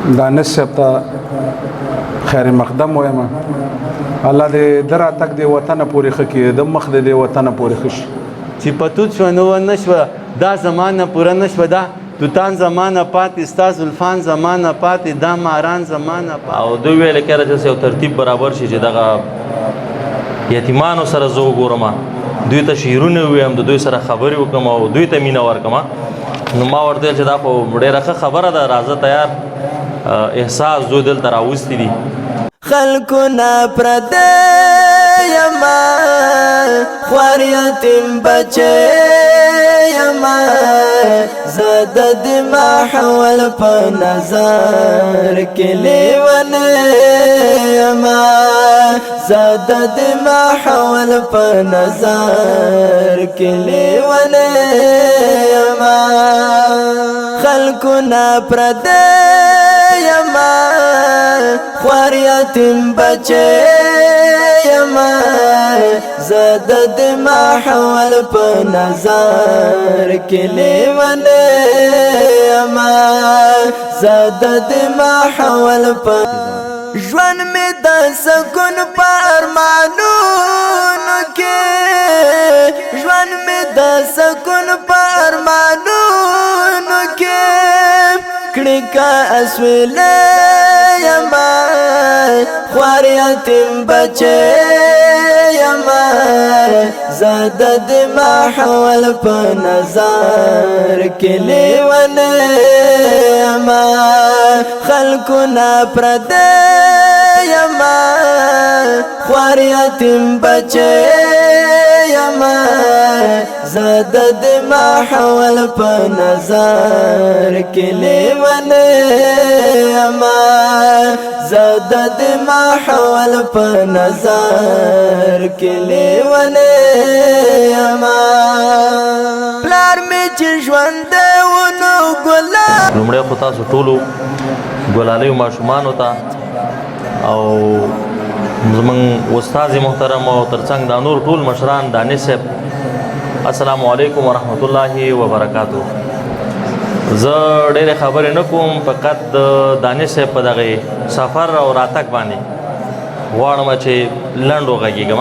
دانش صاحب ته خیر مقدم وایم. الله دې د راتګ د وطنه پورې ښه کړي، د مخ د دې وطنه پورې ښه شي. چې په توت شوه نو ونه شوه، دا زمانه پوره نه شوه، دا توتان زمانه پاتې، ستا زلفان زمانه پاتې، دا ماران زمانه پاتې. او دوی ویل کېږي چې یو ترتیب برابر شي چې دغه یتیمانو سره زه وګورم، دوی ته شعرونه ووایم، د دوی سره خبرې وکړم او دوی ته مینه ورکړم. نو ما ورته ویل چې دا خو ډېره ښه خبره ده، راځه تیار احساس دوی دلته راوستي دي. خلقنا پردی یما خوار یتیم بچه یما زد دما حول په نظر کلی ونه یما زد دما حول په نظر کلی ونه یما خلقنا پردی یما خوار یتیم بچه یما زد دما حول په نظر کلی ونه یما زد دما حول په ژوند می د سکون په ارمانونو کې ژوند می د سکون په ارمانونو کې کړي کا اسویلې یما خوار یتیم بچه یما زد دما حول په نظر کلی ونه یما خلقنا پردی یما خوار یتیم بچه یما زد دما حول په نظر کلی ونه یما زد دما حول په نظر کلی ونه یما پلار می چې ژوند ونو ګلا لومړی خو تاسو ټولو ګلالیو ماشومانو ته او زمونږ استاد محترم او ترڅنګ دا نور ټول مشران دانش صاحب السلام علیکم ورحمت الله وبرکاتو. زه ډېرې خبرې نه کوم، فقط د دانش صاحب په دغه سفر او راتګ باندې غواړم چې لنډ وغږېږم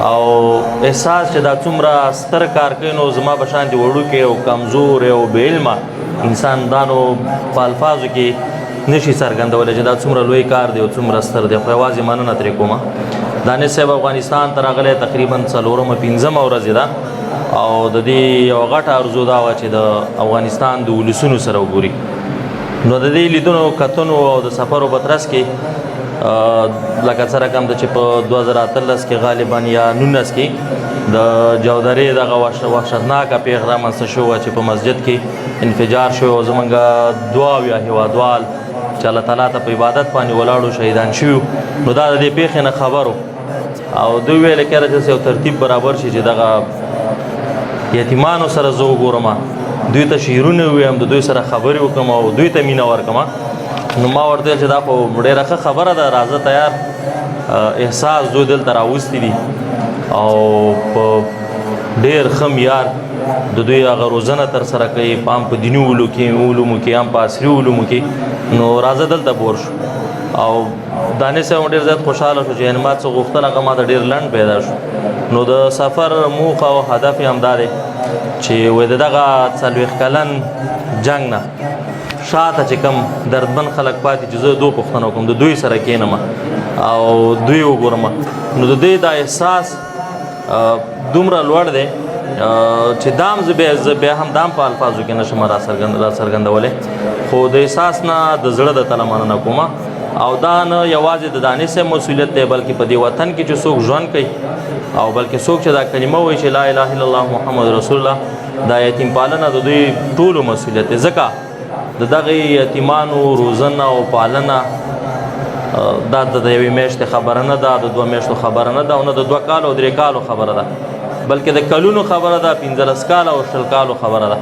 او احساس چې دا څومره ستر کار کوي نو زما په شان دي وړوکی او کمزور او بې علمه انسان دانو په الفاظو کې نشي څرګندولی چې دا څومره لوی کار دی او څومره ستر دی. خو یوازې مننه ترې کومه. دانش صاحب افغانستان ته راغلی تقریبا 4مه ورځ ده او د دې یوه غټه ارزو دا وه چې د افغانستان د ولسونو سره وګوري. نو د دې لیدنو کتنو او د سفرو په ترڅ کې لکه څه رقم ده چې په 2018 کې غالبا یا 19 کې د جودرې دغه وحشتناکه پیښه رامنځته شوې وه چې په مسجد کې انفجار شوی او زموږ 2 هیوادوال چې الله تعالی ته په عبادت باندې ولاړو شهیدان شوي. نو دا د دې پیښې نه خبر او دوی ویل کېږي چې یو ترتیب برابر شي چې دغه یتیمانو سره زه وګورم، دوی ته شعرونه ووایم، د دوی سره خبرې وکړم او دوی ته مینه ورکړم. نو ما ورته ویل چې دا خو ډېره ښه خبره ده، راځه تیار احساس دوی دلته راوستي دي او په ډېر ښه معیار د دوی هغه روزنه ترسره کوي، هم په دیني علومو کې هم په عصري علومو کې. نو راځه دلته بور شو او دانش صاحب ډېر زیات خوشحاله شو چې ما څه غوښتل هغه ما ته ډېر لنډ پیدا شو. نو د سفر موخه او هدف یې همدا دی چې وایي د دغه 40 کلن جنګ نه شاته چې کوم دردمن خلک پاتې چې زه دوه پوښتنه وکړم، د دوی سره کښېنم او دوی وګورم. نو د دوی دا احساس دومره لوړ دی چې دام زه بیا هم دام په الفاظو کې نشم راڅرګندولی، خو د احساس نه د زړه د تله مننه کوم. او دا نه یوازې د دانش صاحب مسؤلیت دی بلکې په دې وطن کې چې څوک ژوند کوي او بلکې څوک چې دا کلمه وایي چې لا اله الا الله محمد رسول الله، دا یتیم پالنه د دوی ټولو مسؤلیت دی. ځکه د دغه یتیمانو روزنه او پالنه دا د یوې میاشتې خبره نه ده، د 2 میاشتو خبره نه ده او نه د 2 کالو او 3 کالو خبره ده، بلکې د کلونو خبره ده، 15 کاله او 20 کالو خبره ده.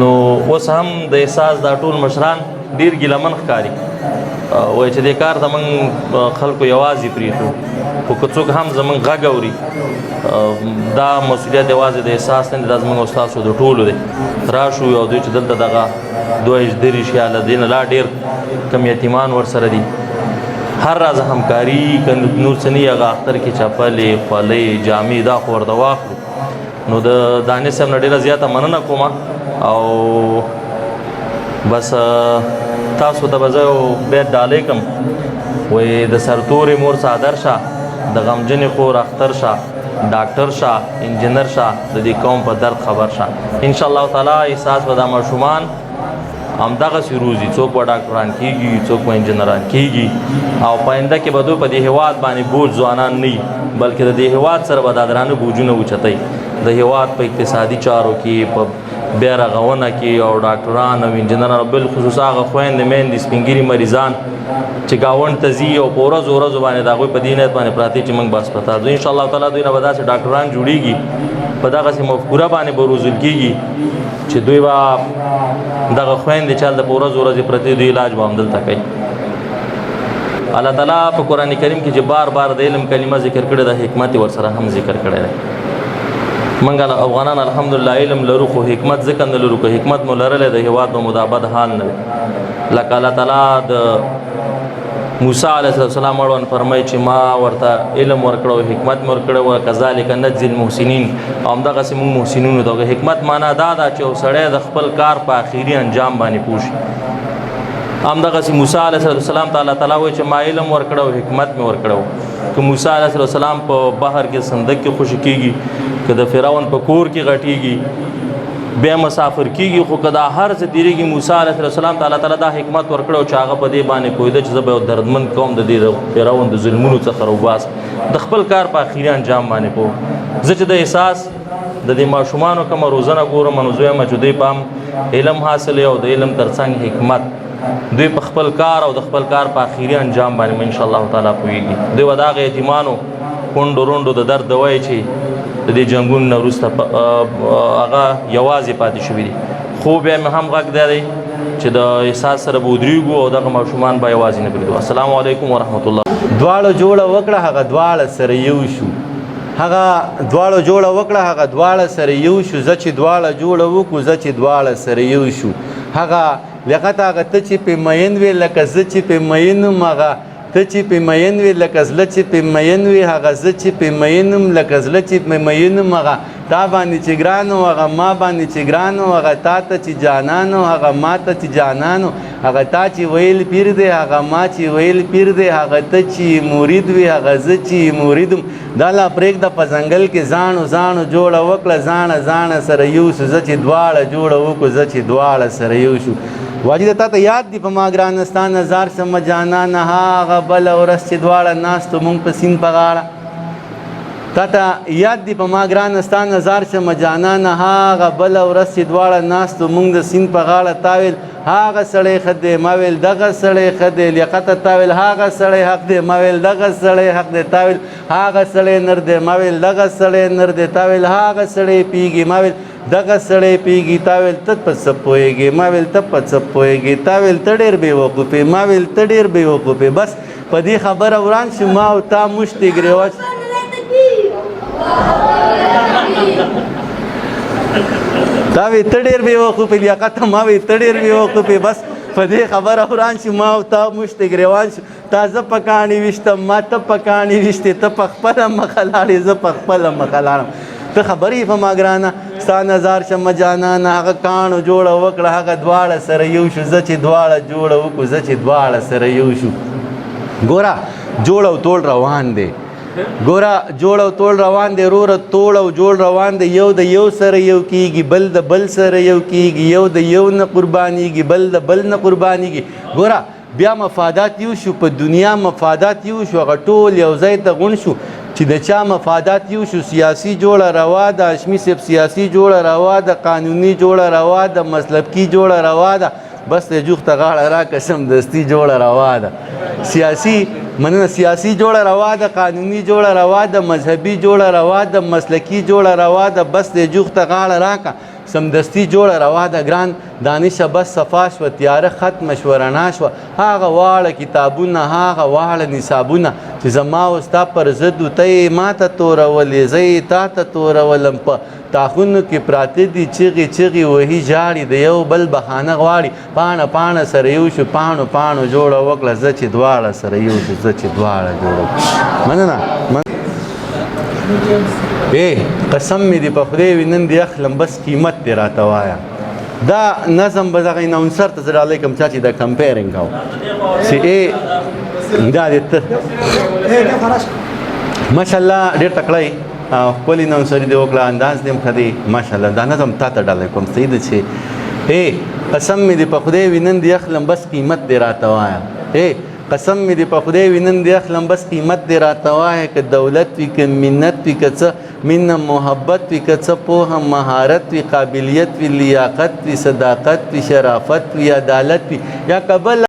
نو اوس هم د احساس دا ټول مشران ډېر ګیلمن ښکاري، وایي چې دې کار ته موږ خلکو یوازې پرېږدو، خو که څوک هم زموږ غږ اوري دا مسؤلیت یوازې د احساس نه دی، دا زموږ او ستاسو د ټولو دی. راشو او دوی چې دلته دغه 2 یا له دې نه لا ډېر کم یتیمان ورسره دي هر راز همکاري که نور څه نه وي هغه اختر کې چپلې خولۍ جامې دا خو ورته واخلو نو د دانش صاحب نه ډېره زیاته مننه کوم او بس تاسو ته به زه یو بیت ډالۍ کړم وایي د سرتورې مور څادر شه د غمجنې خور اختر شه ډاکټر شه انجینر شه د دې قوم په درد خبر شه انشاءالله تعالی احساس به دا ماشومان همدغسې روزي څوک به ډاکټران کېږي څوک به انجینران کېږي او پاینده کې به دوی په دې هېواد باندې بوج ځوانان نه وي بلکې د دې هېواد سره به دا درانه بوجونه اوچتئ د هېواد په اقتصادي چارو کې په بیا رغونه کې او ډاکټران او انجینران بالخصوص هغه خویندې میندې سپین ږیري مریضان چې ګاونډ ته ځي او په ورځو ورځو باندې د هغوی په دې نیت باندې پراته چې موږ به هسپتال ځو انشاءالله تعالی دوی نه به داسې ډاکټران جوړېږي په دغسې مفکوره باندې به روزل کېږي چې دوی به دغه خویندې چې هلته په ورځو ورځې پرتې دوی علاج به همدلته کوي الله تعالی په قرآن کریم کې چې بار بار د علم کلمه ذکر کړې ده حکمت یې ورسره هم ذکر کړی دی موږ افغانان الحمدلله علم لرو خو حکمت ځکه نه لرو که حکمت مو لرلی د هېواد به مدابد حال نه وي لکه الله تعالی د موسی علیه السلام اړوند فرمایي چې ما ورته علم ورکړی او حکمت مې ورکړی و کذلک نجزي المحسنین او همدغسې موږ محسنینو ته حکمت معنا دا ده چې یو سړی د خپل کار په آخري انجام باندې پوه شي همدغسې موسی علیه السلام ته الله تعالی وایي چې ما علم ورکړی او حکمت مې ورکړی که موسی علیه السلام په بحر کې صندوق کې خوشي کېږي که د فرعون په کور کې غټېږي بیا مسافر کېږي خو که دا هر څه تېرېږي موسی علیه السلام ته الله تعالی دا حکمت ورکړی او چې هغه په دې باندې پوهېده چې زه به یو دردمند قوم د دې د فرعون د ظلمونو څخه راوباسم د خپل کار په اخري انجام باندې پوه زه چې د احساس د دې ماشومانو کومه روزنه ګورم نو زه وایم چې دوی په هم علم حاصلوي او د علم تر څنګ حکمت دوی په خپل کار او د خپل کار په اخري انجام باندې انشاءالله تعالی پوهېږي دوی به د هغه یتیمانو کونډو رونډو د درد دوایي چې د دې جنګونو نه وروسته هغه یوازې پاتې شوي دي خو بیا مې هم غږ دی چې د احساس سره به ودرېږو او دغه ماشومان به یوازې نه پرېږدو السلام علیکم ورحمت الله دواړه جوړه وکړه هغه دواړه سره یو شو هغه دواړه جوړه وکړه هغه دواړه سره یو شو زه چې دواړه جوړه وکړو زه چې دواړه سره یو شو هغه لغت هغه ته چې په مین وي لکه زه چې په مین یم هغه ته چې په مین وي لکه زله چې په مین وي هغه زه چې په مین یم لکه زله چې په مین یم هغه تا باندې چې ګران و هغه ما باندې چې ګران و هغه تا ته چې جانان و هغه ما ته چې جانان و هغه تا چې ویل پیر دی هغه ما چې ویل پیر دی هغه ته چې مرید وي هغه زه چې مریدم دا لا پرېږده په ځنګل کې ځانو ځانو جوړه وکړه ځانه ځانه سره یو شو زه چې دواړه جوړه وکړو زه چې دواړه سره یو شو واجد تا ته یاد دی په ما ګرانه ستا نظر شمه جانانه هغه بله ورځ چې دواړه ناستو مونږ په سیند په غاړه تا ته یاد دی په ما ګرانه ستا نظر شمه جانانه هغه بله ورځ چې دواړه ناستو مونږ د سیند په غاړه تا ویل هغه سړی ښه دی ما ویل دغه سړی ښه دی لیاقته تا ویل هغه سړی حق دی ما ویل دغه سړی حق دی تا ویل هغه سړی نر دی ما ویل دغه سړی نر دی تا ویل هغه سړی پیږي ما ویل دغه سړی پیږي تا ویل ته په څه پوهېږې ما ویل ته په څه پوهېږې تا ویل ته ډېر بې وقوفې ما ویل ته ډېر بې وقوفې بس په دې خبره وران شو ما او تا مشتې ګرېوه تا وی ته ډېر بې وقوفې لیاقته ما وی ته ډېر بې وقوفې بس په دې خبره وران شو ما او تا مشتې ګرېوان شو تا زه په کاڼي ویشتم ما ته په کاڼي ویشتې ته په خپله مخه لاړې زه په خپله مخه لاړم ته خبرې په ما ګرانه ستا نظر شمه جانانه هغه کاڼو جوړه وکړه هغه دواړه سره یو شو زه چې دواړه جوړه وکړو زه چې دواړه سره یو شو ګوره جوړ او توړ روان دی ګوره جوړ او توړ روان دی روره توړ او جوړ روان دی یو د یو سره یو کېږي بل د بل سره یو کېږي یو د یو نه قربانېږي بل د بل نه قربانېږي ګوره بیا مفادات یو شو په دنیا مفادات یو شو هغه ټول یو ځای ته غونډ شو چې د چا مفادات یو شو سیاسي جوړه روا ده هاشمي صاحب سیاسي جوړه روا ده قانوني جوړه روا ده مسلبکي جوړه روا ده بس د جوخته غاړه را قسم دستي جوړه روا ده سیاسي مننه سیاسي جوړه روا ده قانوني جوړه روا ده مذهبي جوړه روا ده مسلکي جوړه روا ده بس د جوخته غاړه راکه سمدستی جوړه روا د ګران دانش بس صفا شوه تیاره ختمه شوه رڼا شوه هغه واړه کتابونه هغه واړه نصابونه چې زما او ستا پر ضد ته یې ما ته تورولې زه یې تا ته تورولم په تاخونو کې پراته دي چغې چغې وهي ژاړي د یو بل بهانه غواړي پاڼه پاڼه سره یو شو پاڼو پاڼو جوړه وکړه زه چې دواړه سره یو شو زه چې دواړه جوړه مننه قسم مې دې په خدای وي نن دې اخلم بس قیمت دې راته وایه دا نظم به دغه اناونسر ته زه ډالۍ کوم چا چې دا کمپیرنګ کوو چې دا دې ته ماشاءالله ډېر تکړه او خپل اناونسري دې وکړه انداز دې هم ښه دی ماشاءالله دا نظم تا ته ډالۍ کوم صحیح ده چې قسم مې دې په خدای وي نن دې اخلم بس قیمت دې راته وایه قسم مې دې په خدای وي نن دې اخلم بس قیمت دې راته وایه که دولت وي که منت وي که څه مینه محبت وي که څه پوهه مهارت وي قابلیت وي لیاقت وي صداقت وي شرافت وي عدالت وي یا که بل